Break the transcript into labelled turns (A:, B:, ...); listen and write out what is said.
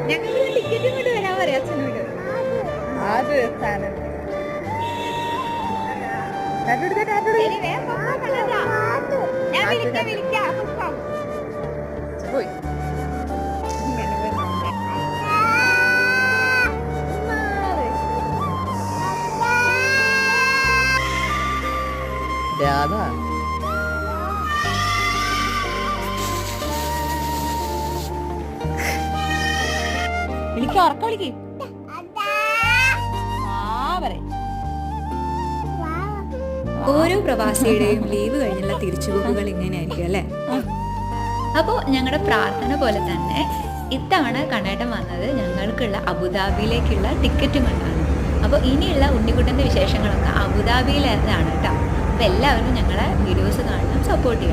A: ഞങ്ങൾക്ക് ടിക്കറ്റ് കൊണ്ട് വരാൻ പറയാം അച്ഛനോട്. അത് പോയി രാധ വിളിക്ക ഉറക്ക വിളിക്ക്.
B: ഓരോ പ്രവാസിയുടെയും ലീവ് കഴിഞ്ഞുള്ള തിരിച്ചുപോക്കുകൾ ഇങ്ങനെയായിരിക്കും അല്ലേ? അപ്പോൾ ഞങ്ങളുടെ പ്രാർത്ഥന പോലെ തന്നെ ഇത്തവണ കണ്ണേട്ടൻ വന്നത് ഞങ്ങൾക്കുള്ള അബുദാബിയിലേക്കുള്ള ടിക്കറ്റും കൊണ്ടാണ്. അപ്പോൾ ഇനിയുള്ള ഉണ്ണിക്കുട്ടൻ്റെ വിശേഷങ്ങളൊക്കെ അബുദാബിയിലാണ് കേട്ടോ. അപ്പോൾ എല്ലാവരും ഞങ്ങളെ വീഡിയോസ് കാണണം, സപ്പോർട്ട് ചെയ്യണം.